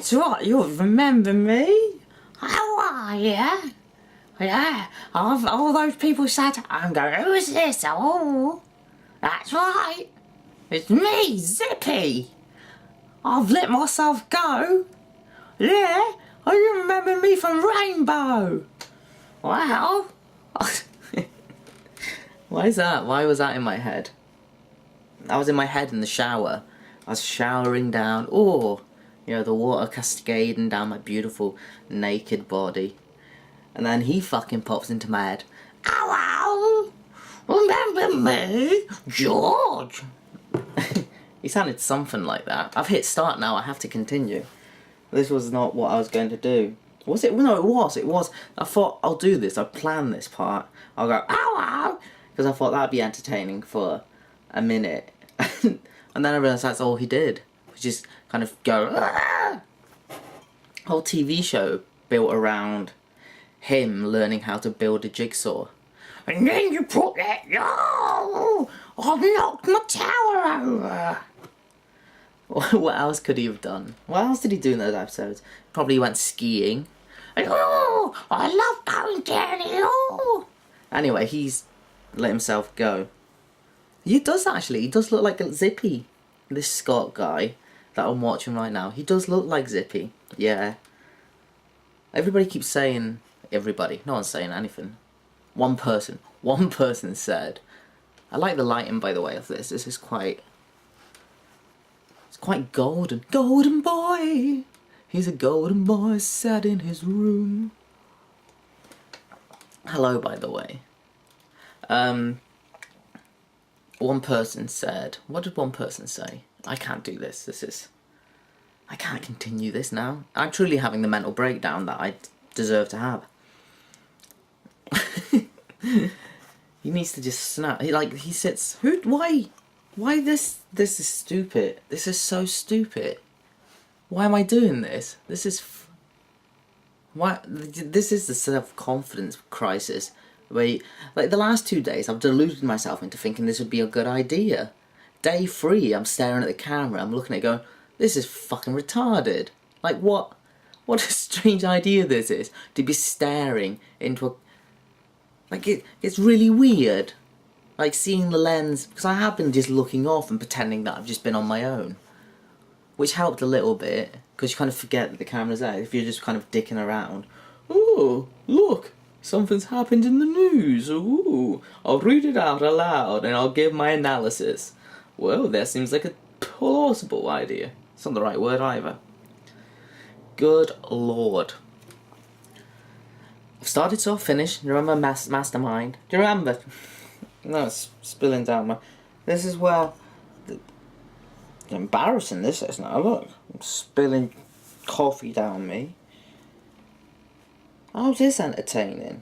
That's right, you remember me? How are you? Yeah, all those people sat and go, who's this? Oh, that's right, it's me, Zippy. I've let myself go. Yeah, you remember me from Rainbow. Wow. Why is that? Why was that in my head? I was in my head in the shower. I was showering down. Oh, you know, the water cascading down my beautiful naked body. And then he fucking pops into my head. Hello! Remember me? George! He sounded something like that. I've hit start now, I have to continue. This was not what I was going to do. Was it? No, it was. It was. I thought, I'll do this. I planned this part. I'll go, hello! Because I thought that'd be entertaining for a minute. And then I realised that's all he did. Which is kind of go, ah! Whole TV show built around him learning how to build a jigsaw. And then you put that, oh, I've knocked my tower over. What else could he have done? What else did he do in those episodes? Probably went skiing. And, oh, I love going down here. Oh. Anyway, he's let himself go. He does actually. He does look like a Zippy. This Scott guy that I'm watching right now. He does look like Zippy. Yeah. Everybody keeps saying... Everybody. No one's saying anything. One person said... I like the lighting, by the way, of this. This is quite... It's quite golden. Golden boy! He's a golden boy sat in his room. Hello, by the way. One person said... What did one person say? I can't do this. This is... I can't continue this now. I'm truly having the mental breakdown that I deserve to have. He needs to just snap. He sits... Why this is stupid. This is so stupid. Why am I doing this? This is... This is the self-confidence crisis. Where, like, the last 2 days, I've deluded myself into thinking this would be a good idea. Day 3, I'm staring at the camera, I'm looking at it going, this is fucking retarded. Like, what a strange idea this is. To be staring into a... Like, it's really weird. Like, seeing the lens... Because I have been just looking off and pretending that I've just been on my own. Which helped a little bit, because you kind of forget that the camera's there if you're just kind of dicking around. Oh, look! Something's happened in the news. Ooh, I'll read it out aloud and I'll give my analysis. Well, that seems like a plausible idea. It's not the right word either. Good lord. I've started so I've finished. Do you remember Mastermind? Do you remember? No, it's spilling down my... This is where... Embarrassing this is now, look. I'm spilling coffee down me. How's this entertaining?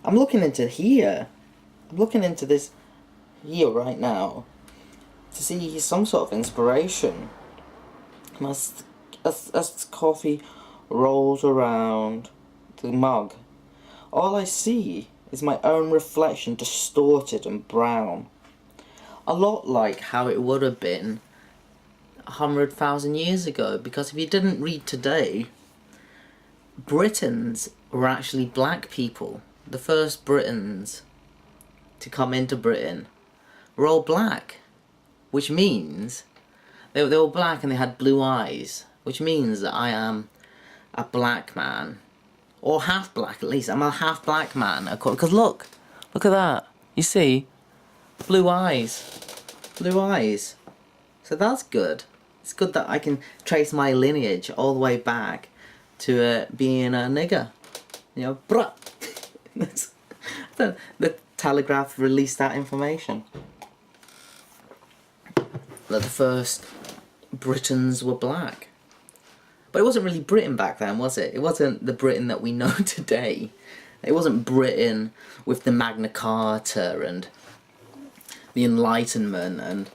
I'm looking into here. I'm looking into this here right now to see some sort of inspiration. As coffee rolls around the mug, all I see is my own reflection distorted and brown. A lot like how it would have been 100,000 years ago, because if you didn't read today, Britons were actually black people. The first Britons to come into Britain were all black, which means they were black and they had blue eyes, which means that I am a black man, or half black at least. I'm a half black man, because look at that. You see, blue eyes, So that's good. It's good that I can trace my lineage all the way back to being a nigger. You know, bruh. The Telegraph released that information. That the first Britons were black. But it wasn't really Britain back then, was it? It wasn't the Britain that we know today. It wasn't Britain with the Magna Carta and the Enlightenment and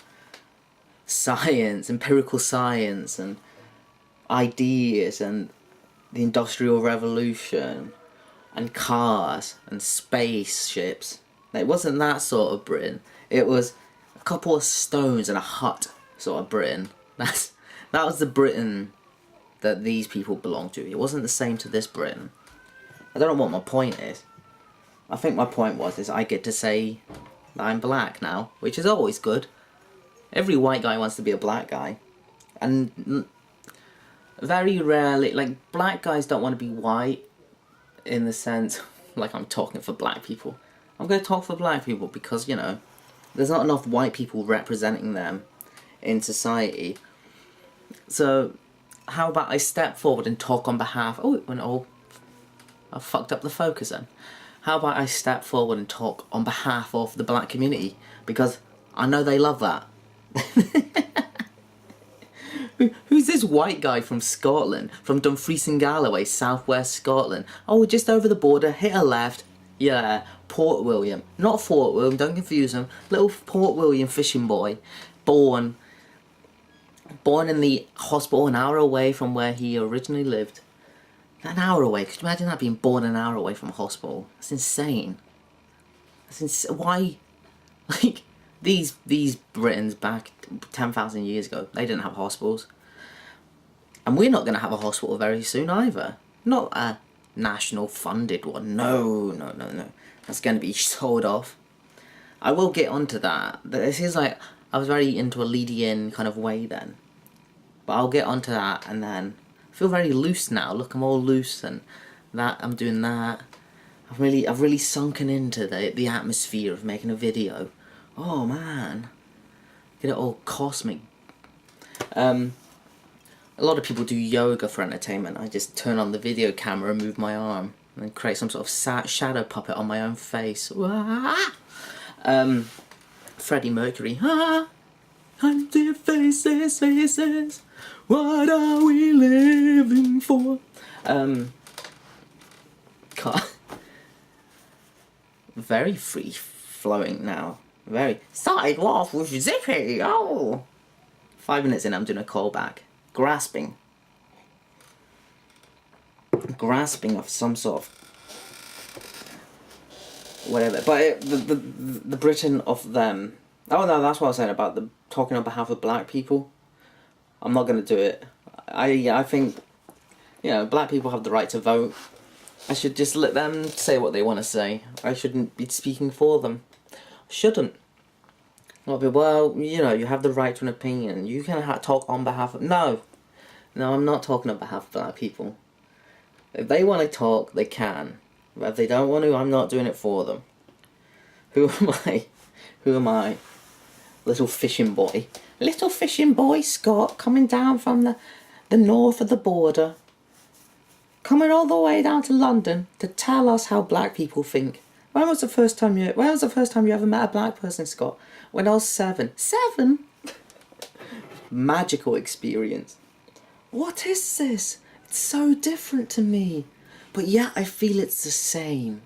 science, empirical science and ideas and the Industrial Revolution and cars and spaceships. It wasn't that sort of Britain. It was a couple of stones and a hut sort of Britain. That was the Britain that these people belong to. It wasn't the same to this Britain. I don't know what my point is. I think my point is I get to say that I'm black now, which is always good. Every white guy wants to be a black guy. And very rarely, like, black guys don't want to be white in the sense, like I'm talking for black people. I'm going to talk for black people because, you know, there's not enough white people representing them in society. So, how about I step forward and talk on behalf... Oh, it went all... I fucked up the focus then. How about I step forward and talk on behalf of the black community? Because I know they love that. Who's this white guy from Scotland? From Dumfries and Galloway, southwest Scotland? Oh, just over the border, hit a left. Yeah, Port William. Not Fort William, don't confuse him. Little Port William fishing boy. Born in the hospital an hour away from where he originally lived. An hour away. Could you imagine that, being born an hour away from a hospital? That's insane. Why? Like, these Britons back 10,000 years ago, they didn't have hospitals. And we're not going to have a hospital very soon either. Not a national funded one. No. That's going to be sold off. I will get onto that. This is like, I was very into a lead-in kind of way then. But I'll get onto that, and then I feel very loose now. Look, I'm all loose, and that I'm doing that. I've really sunken into the atmosphere of making a video. Oh man, get it all cosmic. A lot of people do yoga for entertainment. I just turn on the video camera and move my arm and then create some sort of shadow puppet on my own face. Freddie Mercury. Empty faces. What are we living for? Very free flowing now. Very started off with zippy. Oh, 5 minutes in, I'm doing a callback. Grasping of some sort of whatever. But the Britain of them. Oh no, that's what I was saying about the talking on behalf of black people. I'm not going to do it. I think, you know, black people have the right to vote. I should just let them say what they want to say. I shouldn't be speaking for them. Shouldn't. Not be, well, you know, you have the right to an opinion. You can talk on behalf of... No, I'm not talking on behalf of black people. If they want to talk, they can. But if they don't want to, I'm not doing it for them. Who am I? Who am I? Little fishing boy. Little fishing boy Scott, coming down from the north of the border. Coming all the way down to London to tell us how black people think. When was the first time you ever met a black person, Scott? When I was 7. 7? Magical experience. What is this? It's so different to me. But yet I feel it's the same.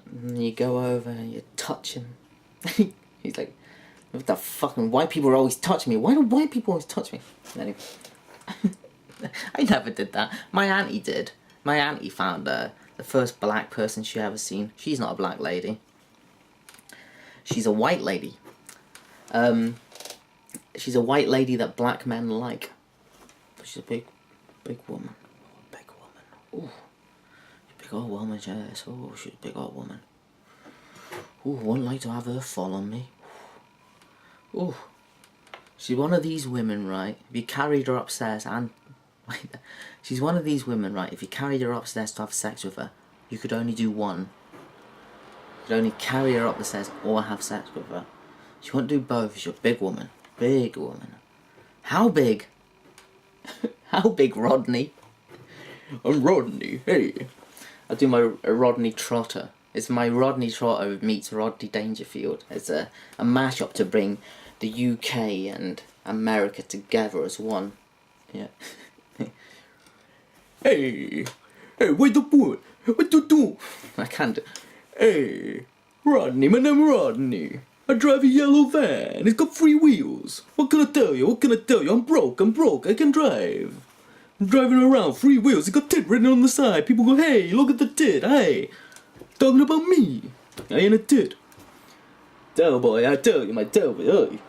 And you go over and you touch him. He's like, what the fucking white people are always touching me. Why do white people always touch me? Anyway. I never did that. My auntie did. My auntie found the first black person she ever seen. She's not a black lady. She's a white lady. She's a white lady that black men like. But she's a big woman. Big woman. Ooh. Big old woman, yes. Oh, she's a big old woman. Ooh, wouldn't like to have her fall on me. Ooh. She's one of these women, right? If you carried her upstairs and... She's one of these women, right? If you carried her upstairs to have sex with her, you could only do one. You could only carry her up the stairs or have sex with her. She won't do both. She's a big woman. Big woman. How big? How big, Rodney? I'm Rodney, hey. I do my Rodney Trotter. It's my Rodney Trotter meets Rodney Dangerfield. It's a mashup to bring the UK and America together as one. Yeah. Hey, wait up, what you do? I can't do. Hey, Rodney, my name Rodney. I drive a yellow van. It's got 3 wheels. What can I tell you? I'm broke. I can drive. I'm driving around, 3 wheels. It's got tit written on the side. People go, hey, look at the tit. Hey, talking about me. I ain't a tit. Doughboy, I tell you, my doughboy. Hey,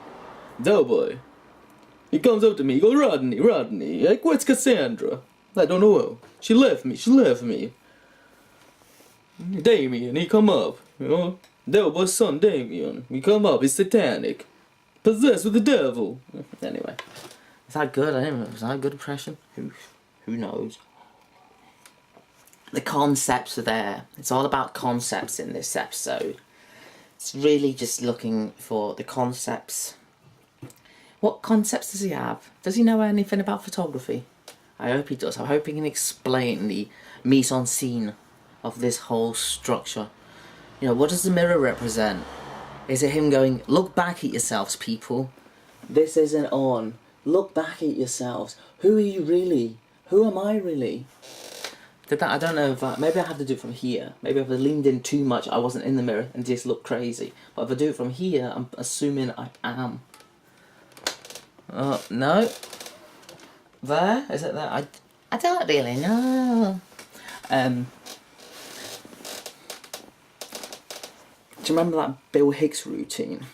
doughboy. He comes up to me, he goes, Rodney, Rodney, like, where's Cassandra? I don't know. She left me. Damien, he come up, you know. Devil's son, Damien. He come up, he's satanic. Possessed with the devil. Anyway. Is that good? I don't know. Is that a good impression? Who knows? The concepts are there. It's all about concepts in this episode. It's really just looking for the concepts. What concepts does he have? Does he know anything about photography? I hope he does. I hope he can explain the mise en scene of this whole structure. You know, what does the mirror represent? Is it him going, look back at yourselves, people. This isn't on. Look back at yourselves. Who are you really? Who am I really? Did that? I don't know if maybe I have to do it from here. Maybe if I leaned in too much, I wasn't in the mirror and just looked crazy. But if I do it from here, I'm assuming I am. Oh, no. There? Is it there? I don't really know. Do you remember that Bill Hicks routine?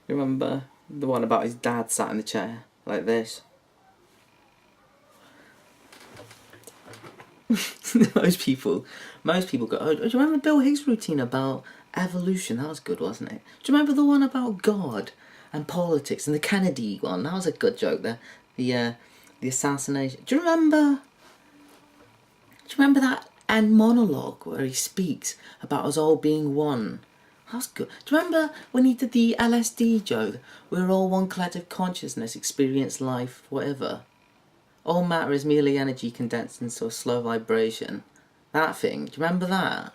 Remember the one about his dad sat in the chair like this? most people go, oh, do you remember Bill Hicks' routine about evolution? That was good, wasn't it? Do you remember the one about God and politics and the Kennedy one? That was a good joke there. The assassination. Do you remember that end monologue where he speaks about us all being one? That was good. Do you remember when he did the LSD joke? We're all one collective consciousness, experience life, whatever. All matter is merely energy condensed into a slow vibration. That thing, do you remember that?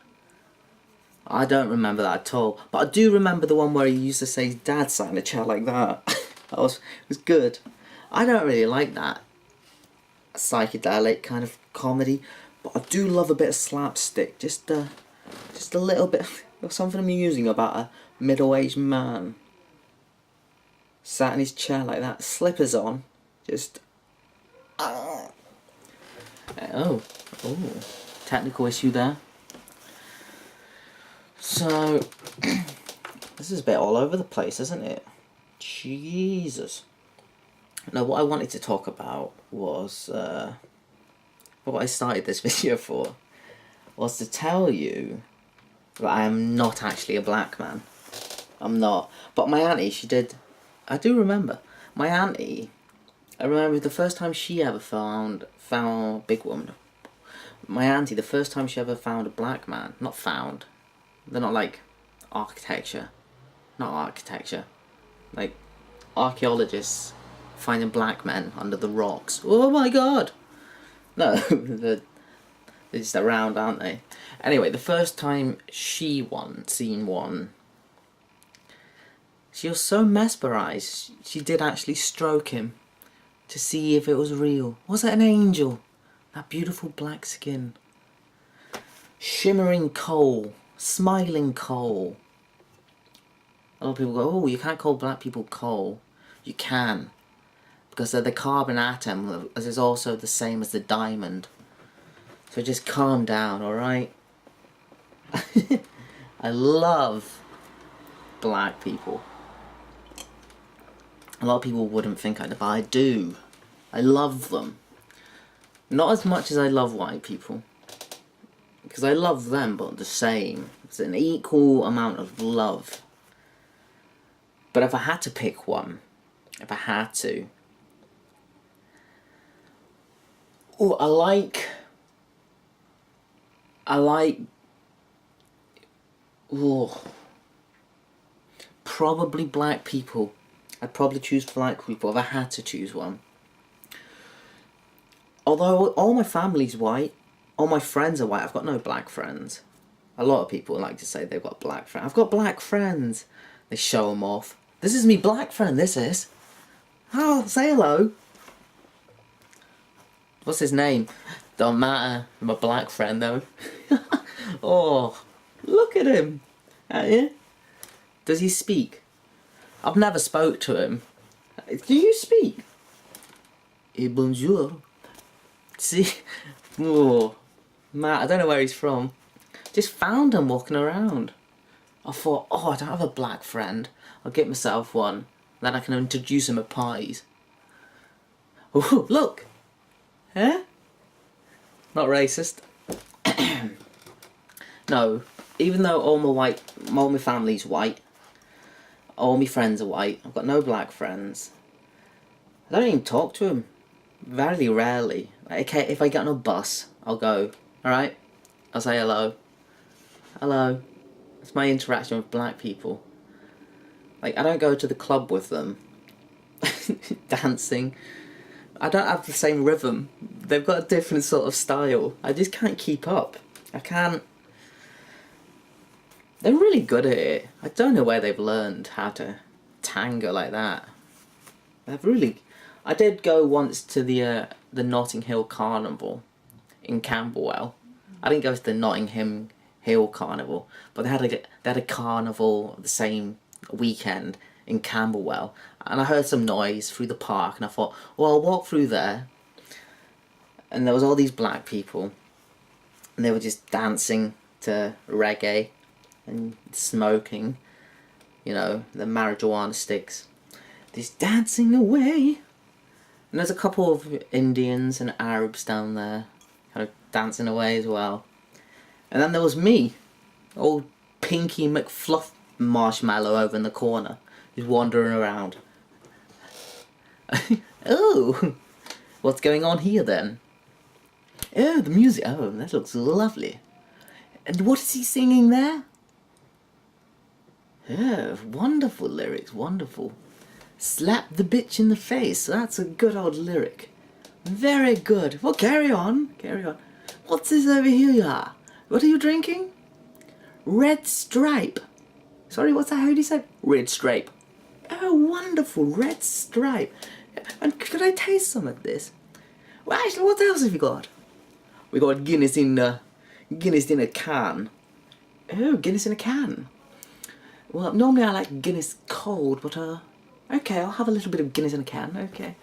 I don't remember that at all. But I do remember the one where he used to say his dad sat in a chair like that. It was good. I don't really like that psychedelic kind of comedy. But I do love a bit of slapstick. Just a little bit. There's something amusing about a middle-aged man sat in his chair like that, slippers on, just... Oh, technical issue there. So, this is a bit all over the place, isn't it? Jesus. Now, what I wanted to talk about was, what I started this video for, was to tell you that I am not actually a black man. I'm not. But my auntie, she did... I do remember. My auntie... I remember the first time she ever found big woman. My auntie, the first time she ever found a black man, not found. They're not like architecture, not architecture, like archaeologists finding black men under the rocks. Oh my God! No, they're just around, aren't they? Anyway, the first time she seen one, she was so mesmerised. She did actually stroke him to see if it was real. Was it an angel? That beautiful black skin. Shimmering coal. Smiling coal. A lot of people go, oh, you can't call black people coal. You can. Because they're the carbon atom, as is also the same as the diamond. So just calm down, alright? I love black people. A lot of people wouldn't think I do, but I do. I love them. Not as much as I love white people. Because I love them, but the same. It's an equal amount of love. But if I had to pick one, if I had to... Oh, I like... Oh... Probably black people. I'd probably choose black people if I had to choose one. Although all my family's white, all my friends are white, I've got no black friends. A lot of people like to say they've got black friends. I've got black friends. They show them off. This is me black friend, this is. Oh, say hello. What's his name? Don't matter. I'm a black friend though. Oh, look at him. Yeah? Does he speak? I've never spoke to him. Do you speak? Eh, bonjour. See? Oh, Matt, I don't know where he's from. Just found him walking around. I thought, oh, I don't have a black friend. I'll get myself one. Then I can introduce him at parties. Ooh, look! Eh? Not racist. No, even though all my family's white, all my friends are white, I've got no black friends. I don't even talk to them. Very rarely. Okay, if I get on a bus, I'll go, alright? I'll say hello. Hello. It's my interaction with black people. Like, I don't go to the club with them. Dancing. I don't have the same rhythm. They've got a different sort of style. I just can't keep up. I can't. They're really good at it. I don't know where they've learned how to tango like that. They've really. I did go once to the Notting Hill Carnival in Camberwell. I didn't go to the Notting Hill Carnival, but they had a carnival the same weekend in Camberwell, and I heard some noise through the park, and I thought, well, I'll walk through there. And there was all these black people, and they were just dancing to reggae and smoking, you know, the marijuana sticks. Just dancing away. And there's a couple of Indians and Arabs down there, kind of dancing away as well. And then there was me, old Pinky McFluff Marshmallow over in the corner, just wandering around. Oh, what's going on here then? Oh, the music. Oh, that looks lovely. And what is he singing there? Oh, wonderful lyrics, wonderful. Slap the bitch in the face. That's a good old lyric. Very good. Well, carry on, carry on. What's this over here, ya? What are you drinking? Red Stripe. Sorry, what's that? How do you say? Red Stripe. Oh, wonderful, Red Stripe. And could I taste some of this? Well, actually, what else have you got? We got Guinness in a can. Oh, Guinness in a can. Well, normally I like Guinness cold, but okay, I'll have a little bit of Guinness in a can. Okay.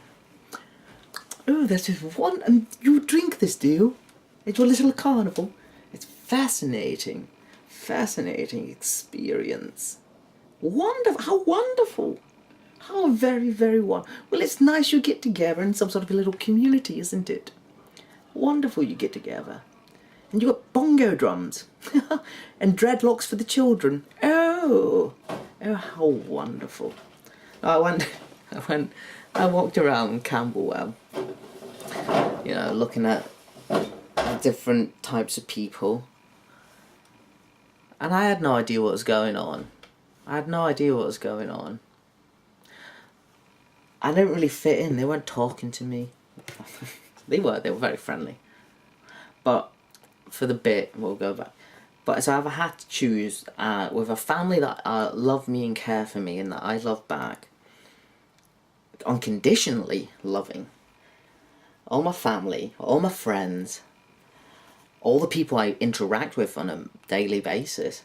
Oh, there's just one, and you drink this, do you? It's your little carnival. It's fascinating, fascinating experience. Wonderful! How wonderful! How very, very wonderful. Well, it's nice you get together in some sort of a little community, isn't it? Wonderful you get together. And you got bongo drums. And dreadlocks for the children. Oh, how wonderful. I walked around Camberwell, you know, looking at different types of people. And I had no idea what was going on. I had no idea what was going on. I didn't really fit in. They weren't talking to me. They were very friendly. But for the bit, we'll go back. But so I've had to choose with a family that love me and care for me and that I love back. Unconditionally loving. All my family, all my friends, all the people I interact with on a daily basis.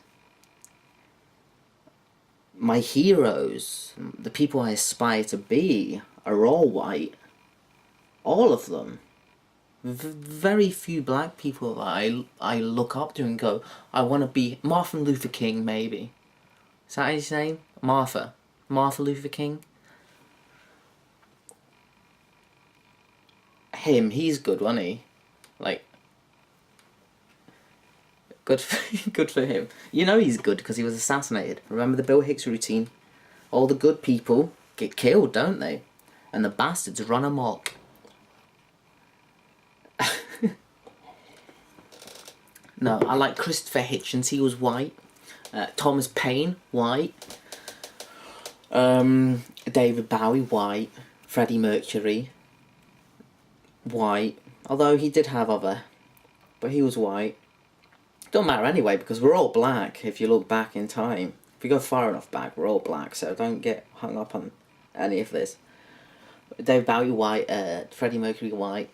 My heroes, the people I aspire to be, are all white. All of them. Very few black people that I look up to and go, I want to be Martin Luther King, maybe. Is that his name? Martha Luther King. He's good, wasn't he? Like, good for him. You know he's good because he was assassinated. Remember the Bill Hicks routine? All the good people get killed, don't they? And the bastards run amok. No, I like Christopher Hitchens, he was white. Thomas Paine, white. David Bowie, white. Freddie Mercury, white. Although he did have other, but he was white. Don't matter anyway, because we're all black if you look back in time. If you go far enough back, we're all black, so don't get hung up on any of this. David Bowie, white. Freddie Mercury, white.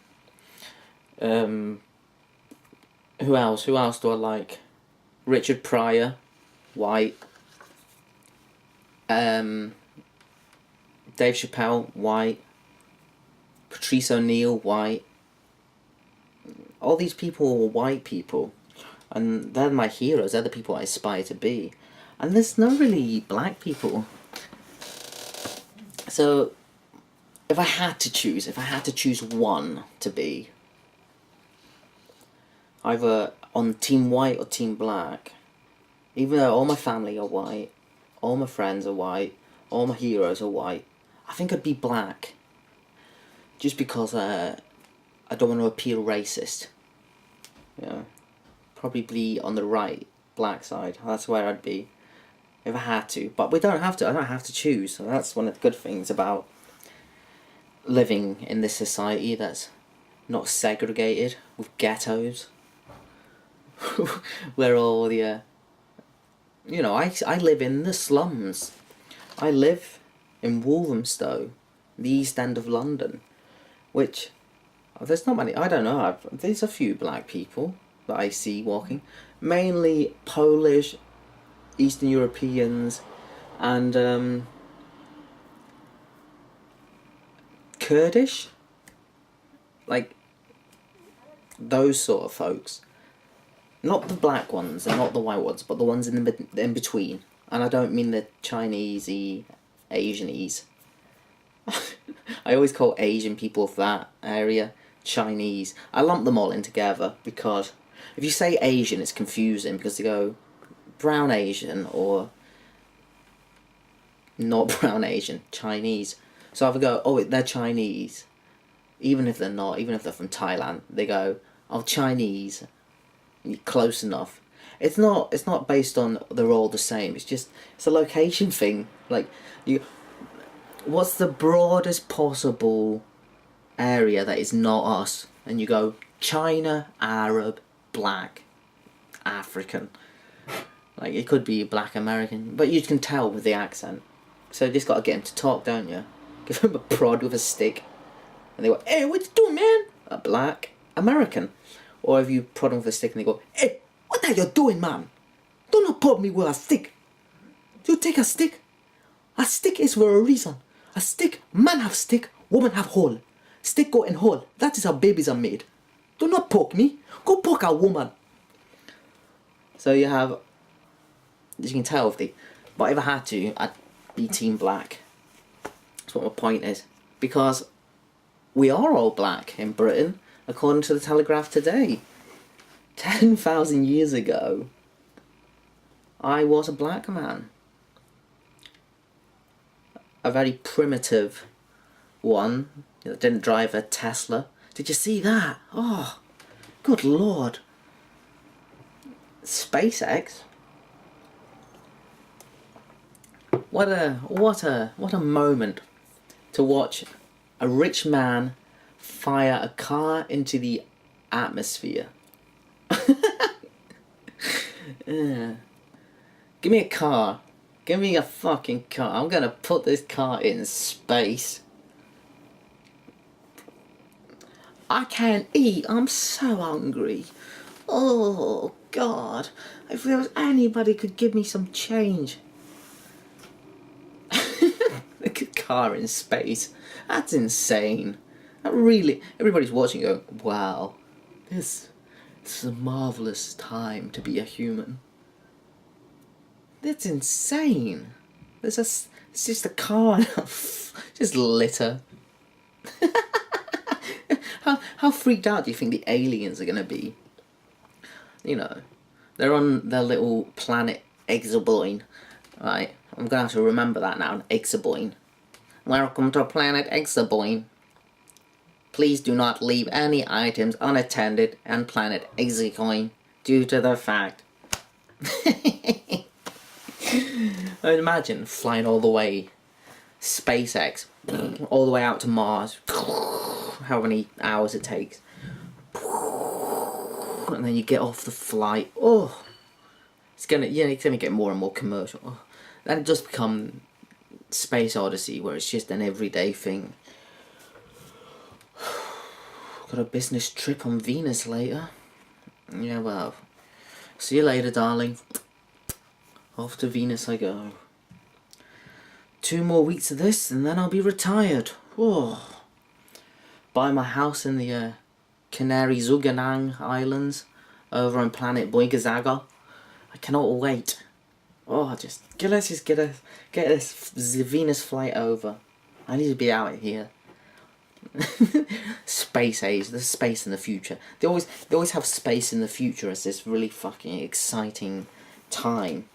Who else? Who else do I like? Richard Pryor, white. Dave Chappelle, white. Patrice O'Neill, white. All these people were white people. And they're my heroes, they're the people I aspire to be. And there's no really black people. So, if I had to choose one to be, either on Team White or Team Black, even though all my family are white, all my friends are white, all my heroes are white, I think I'd be black. Just because I don't want to appear racist. Yeah, probably be on the right, black side. That's where I'd be if I had to. But we don't have to. I don't have to choose. So that's one of the good things about living in this society that's not segregated with ghettos, where all the you know, I live in the slums. I live in Walthamstow, the East End of London, which there's not many. I don't know. There's a few black people that I see walking, mainly Polish, Eastern Europeans, and Kurdish, like those sort of folks. Not the black ones and not the white ones, but the ones in between. And I don't mean the Chinese-y, Asian-ese. I always call Asian people of that area Chinese. I lump them all in together because if you say Asian, it's confusing because they go brown Asian or not brown Asian, Chinese. So if I go, oh, they're Chinese, even if they're not, even if they're from Thailand, they go, oh, Chinese. You're close enough. It's not based on they're all the same. It's a location thing. Like what's the broadest possible area that is not us? And you go China, Arab, black, African. Like it could be black American, but you can tell with the accent. So you just gotta get him to talk, don't you? Give him a prod with a stick, and they go, "Hey, what you doing, man?" A black American. Or if you prod them with a stick and they go, "Hey, what are you doing, man? Do not prod me with a stick. You take a stick. A stick is for a reason. A stick, man have stick, woman have hole. Stick go in hole. That is how babies are made. Do not poke me. Go poke a woman." So you have, as you can tell, but if I had to, I'd be Team Black. That's what my point is. Because we are all black in Britain. According to the Telegraph today, 10,000 years ago, I was a black man. A very primitive one that didn't drive a Tesla. Did you see that? Oh, good lord. SpaceX. What a moment to watch a rich man fire a car into the atmosphere. Yeah. Give me a car. Give me a fucking car. I'm gonna put this car in space. I can't eat. I'm so hungry. Oh, God. If there was anybody could give me some change. A car in space. That's insane. That really, everybody's watching going, wow, this is a marvellous time to be a human. That's insane. It's just a car, just litter. How freaked out do you think the aliens are going to be? You know, they're on their little planet Exoboin, right? I'm going to have to remember that now, Exoboin. Welcome to planet Exoboin. Please do not leave any items unattended on planet Exoboin due to the fact. I mean, imagine flying all the way, SpaceX, all the way out to Mars, how many hours it takes, and then you get off the flight. Oh, it's gonna get more and more commercial. Oh, then it just become Space Odyssey, where it's just an everyday thing. Got a business trip on Venus later. Yeah, well, see you later, darling. Off to Venus I go. 2 more weeks of this and then I'll be retired. Oh. Buy my house in the Canary Zuganang Islands over on planet Boigazaga. I cannot wait. Oh, let's just get this Venus flight over. I need to be out here. Space age, there's space in the future. They always have space in the future as this really fucking exciting time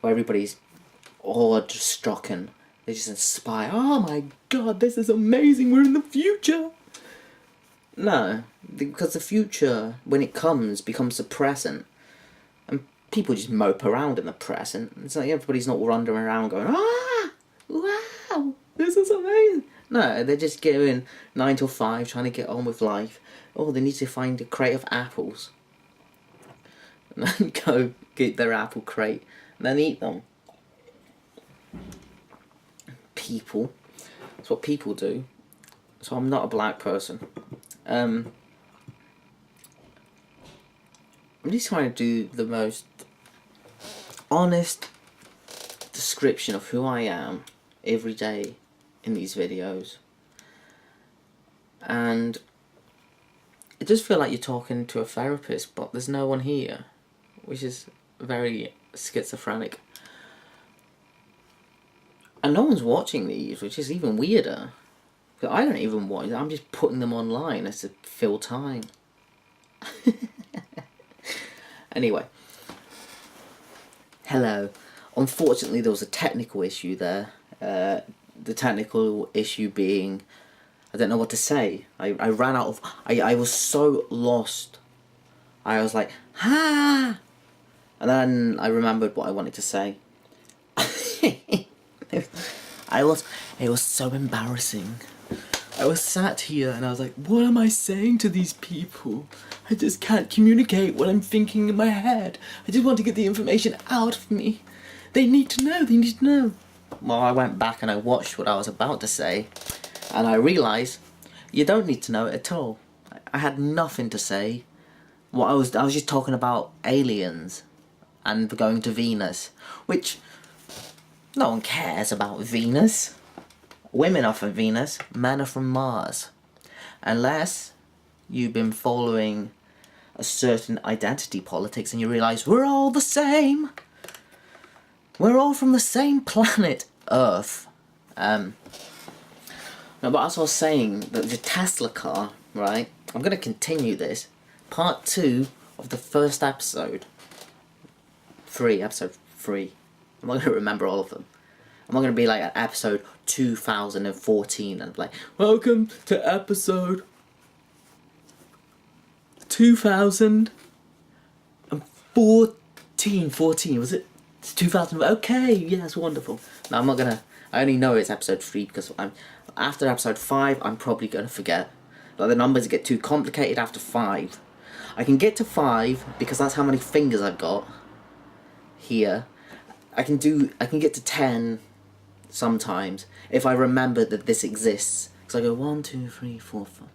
where everybody's awe-struck and they just inspire. Oh my god, this is amazing, we're in the future! No, because the future, when it comes, becomes the present. And people just mope around in the present. It's like everybody's not wandering around going, ah! Wow! This is amazing! No, they're just going 9 till 5, trying to get on with life. Oh, they need to find a crate of apples. And then go get their apple crate, and then eat them. People. That's what people do. So I'm not a black person. I'm just trying to do the most honest description of who I am every day in these videos. And it does feel like you're talking to a therapist, but there's no one here, which is very schizophrenic. And no one's watching these, which is even weirder. But I don't even watch them, I'm just putting them online as to fill time. Anyway. Hello. Unfortunately there was a technical issue there. The technical issue being, I don't know what to say. I ran out of, I was so lost. I was like, ha! And then I remembered what I wanted to say. It was so embarrassing. I was sat here and I was like, what am I saying to these people? I just can't communicate what I'm thinking in my head. I just want to get the information out of me. They need to know, they need to know. Well, I went back and I watched what I was about to say, and I realised you don't need to know it at all. I had nothing to say. I was just talking about aliens and going to Venus, which no one cares about Venus. Women are from Venus, men are from Mars. Unless you've been following a certain identity politics and you realise we're all the same. We're all from the same planet, Earth. No, but as I was saying, the Tesla car, right? I'm going to continue this. Part 2 of the first episode. Episode 3. I'm not going to remember all of them. I'm not going to be like at episode 2014 and be like, welcome to episode 2014, was it? It's 2000, okay, yes, wonderful. No, I'm not going to, I only know it's episode 3 because after episode 5, I'm probably going to forget. Like, the numbers get too complicated after 5. I can get to 5 because that's how many fingers I've got here. I can get to 10 sometimes if I remember that this exists. So I go 1, 2, 3, 4, 5.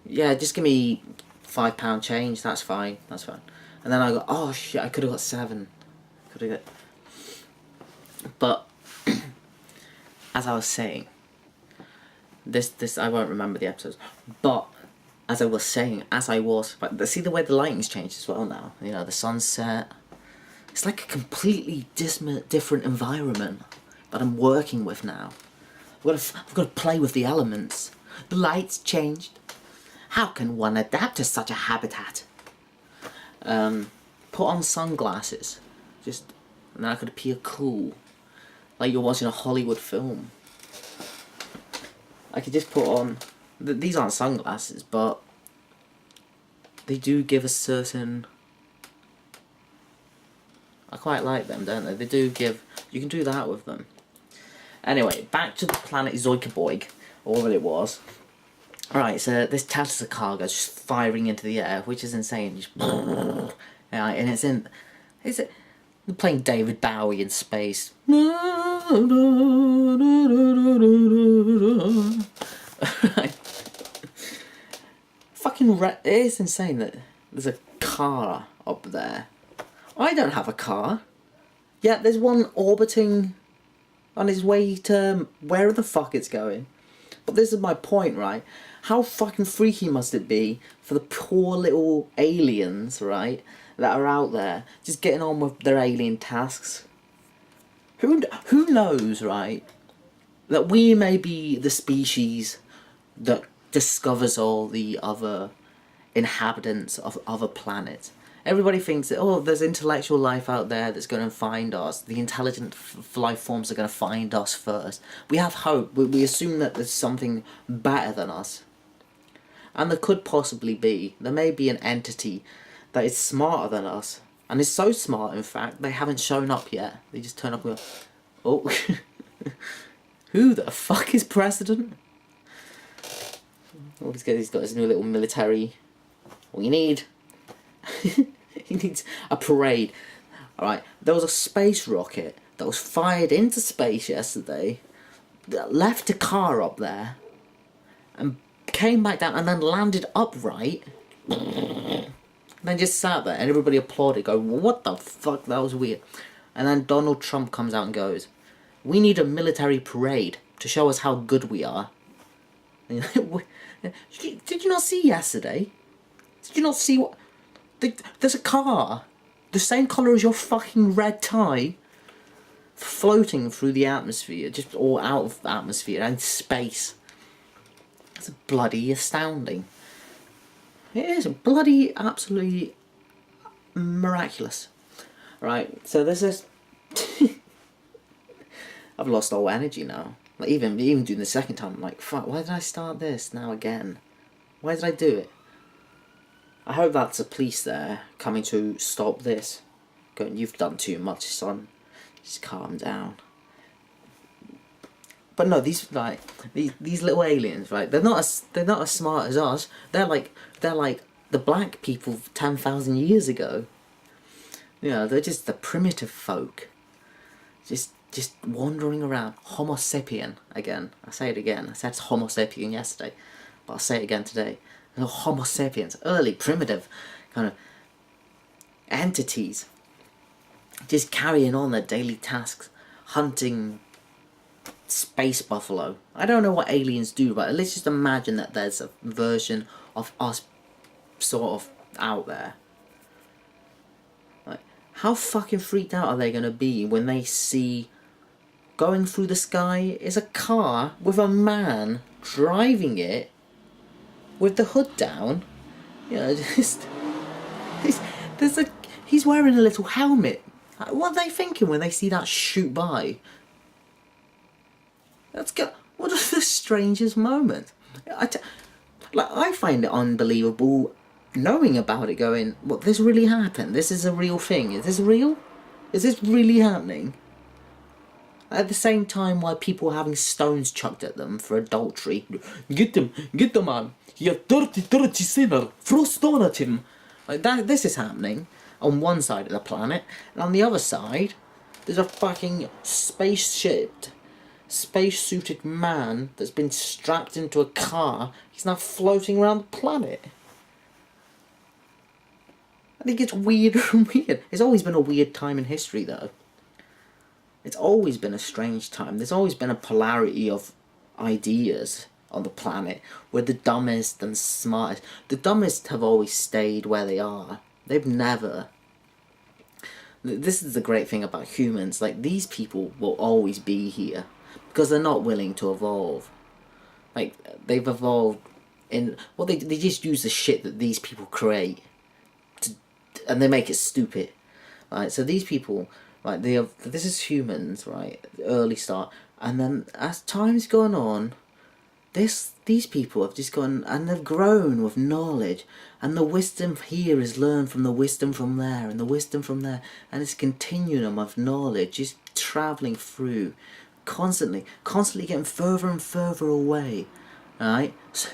Yeah, just give me £5 change. That's fine. That's fine. And then I go, oh shit, I could have got 7. But as I was saying, this I won't remember the episodes. But as I was saying, but see the way the lighting's changed as well now. You know, the sunset. It's like a completely different environment that I'm working with now. I've got to play with the elements. The lights changed. How can one adapt to such a habitat? Put on sunglasses. And then I could appear cool. Like you're watching a Hollywood film. I could just put on... These aren't sunglasses, but they do give a certain... I quite like them, don't they? They do give... You can do that with them. Anyway, back to the planet Zoikaboig, or whatever it was. Alright, so this Tesla car goes just firing into the air, which is insane. Just... and it's in... Is it... They're playing David Bowie in space. Fucking... It is insane that there's a car up there. I don't have a car. Yeah, there's one orbiting on his way to where the fuck it's going. But this is my point, right? how fucking freaky must it be for the poor little aliens, right, that are out there just getting on with their alien tasks? Who knows, right, that we may be the species that discovers all the other inhabitants of other planets. Everybody thinks that, oh, there's intellectual life out there that's going to find us. The intelligent life forms are going to find us first. We have hope. We assume that there's something better than us. And there could possibly be. There may be an entity that is smarter than us. And is so smart, in fact, they haven't shown up yet. They just turn up and go, oh, who the fuck is president? Oh, he's got his new little military. What you need? He needs a parade. Alright, there was a space rocket that was fired into space yesterday that left a car up there and came back down and then landed upright. Then just sat there and everybody applauded, go, what the fuck, that was weird. And then Donald Trump comes out and goes, we need a military parade to show us how good we are. Did you not see yesterday? Did you not see what... There's a car, the same colour as your fucking red tie, floating through the atmosphere, just all out of the atmosphere and space. It's bloody astounding. It is bloody absolutely miraculous. Right, so there's this... I've lost all energy now. Like even doing the second time, I'm like, fuck, why did I start this now again? Why did I do it? I hope that's the police there coming to stop this. Going, you've done too much, son. Just calm down. But no, these little aliens, right? They're not as smart as us. They're like the black people 10,000 years ago. You know, they're just the primitive folk. Just wandering around. Homo sapien again. I say it again. I said Homo sapien yesterday, but I'll say it again today. The Homo sapiens, early primitive kind of entities, just carrying on their daily tasks, hunting space buffalo. I don't know what aliens do, but let's just imagine that there's a version of us sort of out there. Like, how fucking freaked out are they going to be when they see going through the sky is a car with a man driving it with the hood down? You know, just he's wearing a little helmet. What are they thinking when they see that shoot by? What is the strangest moment? I find it unbelievable knowing about it, going, what, this really happened? This is a real thing. Is this real? Is this really happening? At the same time, while people are having stones chucked at them for adultery. Get them, man. You dirty sinner. Throw a stone at him. Like that. This is happening on one side of the planet, and on the other side, there's a fucking space-suited man that's been strapped into a car. He's now floating around the planet. I think it's weirder and weird. It's always been a weird time in history, though. It's always been a strange time. There's always been a polarity of ideas on the planet, where the dumbest and smartest... The dumbest have always stayed where they are. They've never... This is the great thing about humans. Like, these people will always be here, because they're not willing to evolve. Like, they've evolved in... Well, they just use the shit that these people create, and they make it stupid. Right, so these people... Right, this is humans, right, early start, and then as time's gone on, these people have just gone, and they've grown with knowledge, and the wisdom here is learned from the wisdom from there, and the wisdom from there, and it's a continuum of knowledge, just travelling through, constantly getting further and further away, right? So,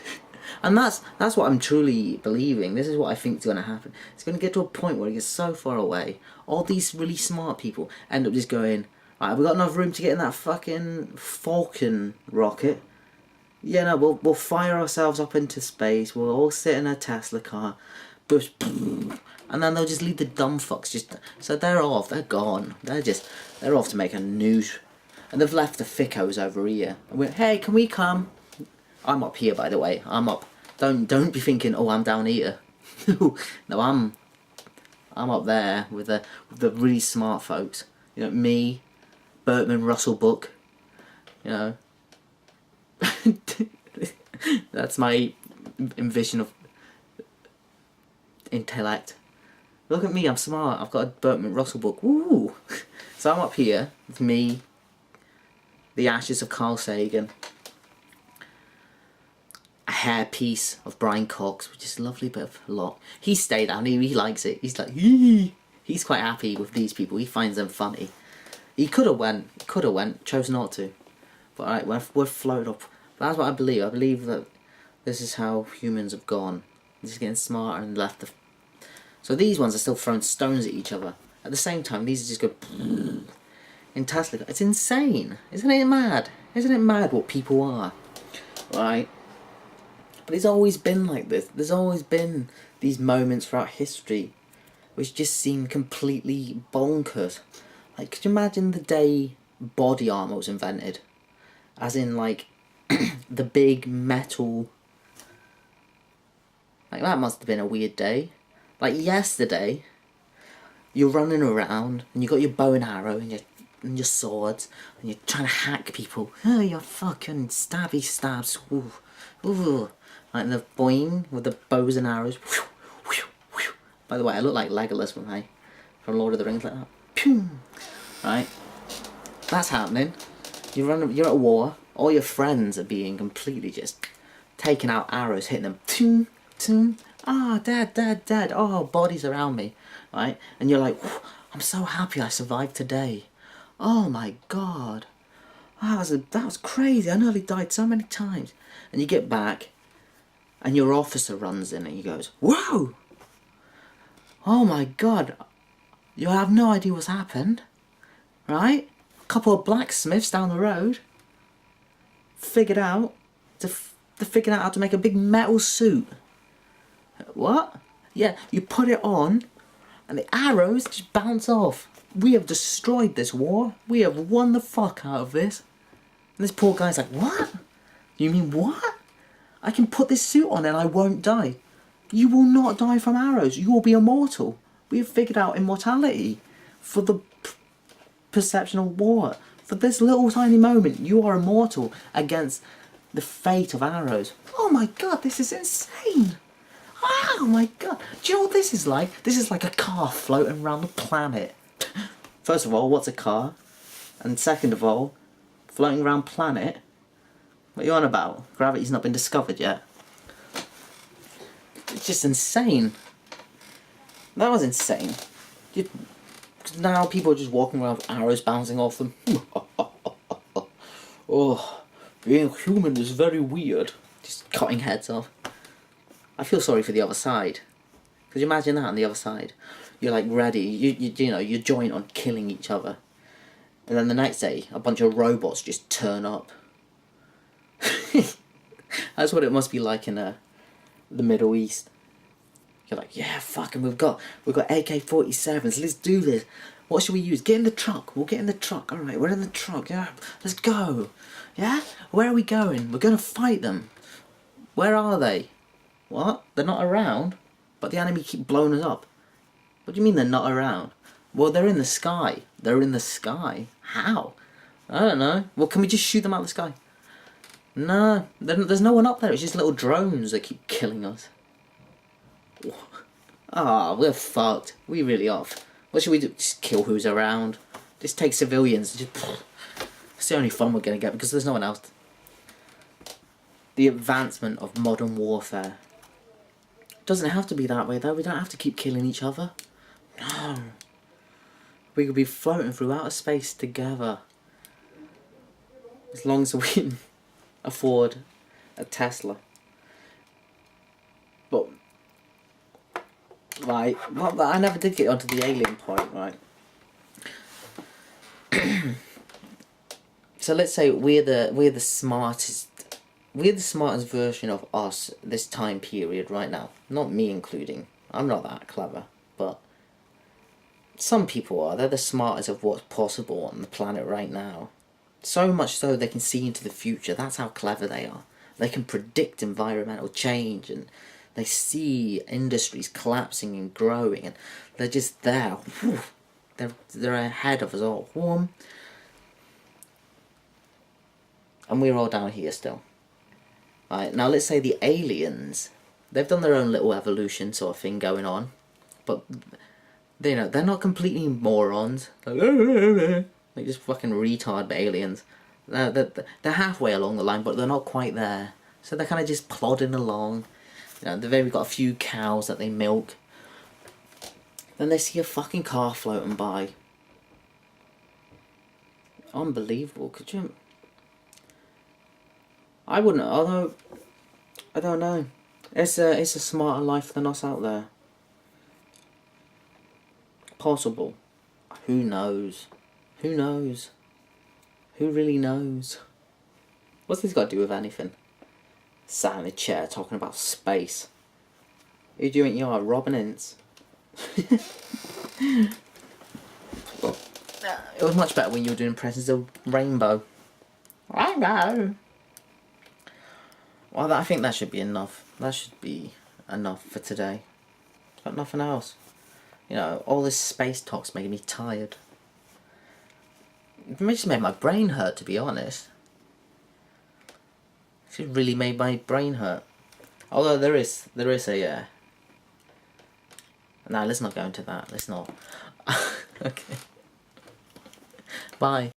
and that's what I'm truly believing. This is what I think is going to happen. It's going to get to a point where it gets so far away. All these really smart people end up just going, right, have we got enough room to get in that fucking Falcon rocket? Yeah, no, we'll fire ourselves up into space. We'll all sit in a Tesla car. And then they'll just leave the dumb fucks just... So they're off. They're gone. They're off to make a news. And they've left the thickos over here. And we're, hey, can we come? I'm up here, by the way. I'm up. Don't be thinking, oh, I'm down here. No, I'm up there with the really smart folks. You know, me, Bertman Russell Book. You know, that's my envision of intellect. Look at me, I'm smart. I've got a Bertman Russell Book. Woo! So I'm up here with me, the ashes of Carl Sagan, a hairpiece of Brian Cox, which is a lovely bit of lock. He stayed down. He likes it. He's like, yee! He's quite happy with these people. He finds them funny. He could have went. Chose not to. But alright, we're floated up. But that's what I believe. I believe that this is how humans have gone. They're just getting smarter and left the... So these ones are still throwing stones at each other. At the same time, these just go... In Tesla. It's insane. Isn't it mad? Isn't it mad what people are? Right? But it's always been like this. There's always been these moments throughout history which just seem completely bonkers. Like, could you imagine the day body armor was invented? As in, like, the big metal... Like, that must have been a weird day. Like, yesterday, you're running around, and you got your bow and arrow, and your swords, and you're trying to hack people. Oh, you're fucking stabby stabs. Ooh, ooh. Like the boing with the bows and arrows. By the way, I look like Legolas from Lord of the Rings, like that. Pew! Right? That's happening. You're at war. All your friends are being completely just taking out arrows, hitting them. Ting, ting. Ah, dead. Oh, bodies around me. Right? And you're like, I'm so happy I survived today. Oh my god. That was crazy. I nearly died so many times. And you get back, and your officer runs in and he goes, whoa! Oh my god. You have no idea what's happened. Right? A couple of blacksmiths down the road figured out how to make a big metal suit. What? Yeah, you put it on and the arrows just bounce off. We have destroyed this war. We have won the fuck out of this. And this poor guy's like, what? You mean what? I can put this suit on and I won't die. You will not die from arrows. You will be immortal. We have figured out immortality for the perception of war. For this little tiny moment, you are immortal against the fate of arrows. Oh my god, this is insane. Oh my god. Do you know what this is like? This is like a car floating around the planet. First of all, what's a car? And second of all, floating around planet? What are you on about? Gravity's not been discovered yet. It's just insane. That was insane. Now people are just walking around with arrows bouncing off them. Oh, being human is very weird. Just cutting heads off. I feel sorry for the other side. Could you imagine that on the other side? You're like ready, you know, you join on killing each other. And then the next day, a bunch of robots just turn up. That's what it must be like in the Middle East. You're like, yeah, fucking, we've got AK-47s. Let's do this. What should we use? Get in the truck. We'll get in the truck. All right, we're in the truck. Yeah, let's go. Yeah, where are we going? We're gonna fight them. Where are they? What? They're not around. But the enemy keep blowing us up. What do you mean they're not around? Well, they're in the sky. They're in the sky. How? I don't know. Well, can we just shoot them out of the sky? No, there's no one up there. It's just little drones that keep killing us. Ah, we're fucked. We really are. What should we do? Just kill who's around. Just take civilians. It's the only fun we're going to get because there's no one else. The advancement of modern warfare. Doesn't have to be that way though. We don't have to keep killing each other. No. We could be floating through outer space together. As long as we can afford a Tesla. But right, well, I never did get onto the alien point, right? So let's say we're the smartest version of us this time period right now. Not me including. I'm not that clever, but some people are. They're the smartest of what's possible on the planet right now. So much so they can see into the future. That's how clever they are. They can predict environmental change, and they see industries collapsing and growing, and they're just there. They're ahead of us all. And we're all down here still. Right, now let's say the aliens, they've done their own little evolution sort of thing going on, but they're not completely morons. Like just fucking retard aliens. They're halfway along the line, but they're not quite there. So they're kind of just plodding along. They've maybe got a few cows that they milk. Then they see a fucking car floating by. Unbelievable, could you? I wouldn't, although, I don't know. It's a smarter life than us out there. Possible. Who knows? Who knows? Who really knows? What's this got to do with anything? Sat in a chair talking about space. Who do you think you are, Robin Ince? Well, it was much better when you were doing impressions of Rainbow. Rainbow! Well, I think that should be enough. That should be enough for today. Got nothing else. All this space talk's making me tired. It just made my brain hurt, to be honest. It just really made my brain hurt. Although there is a No, let's not go into that. Let's not. Okay. Bye.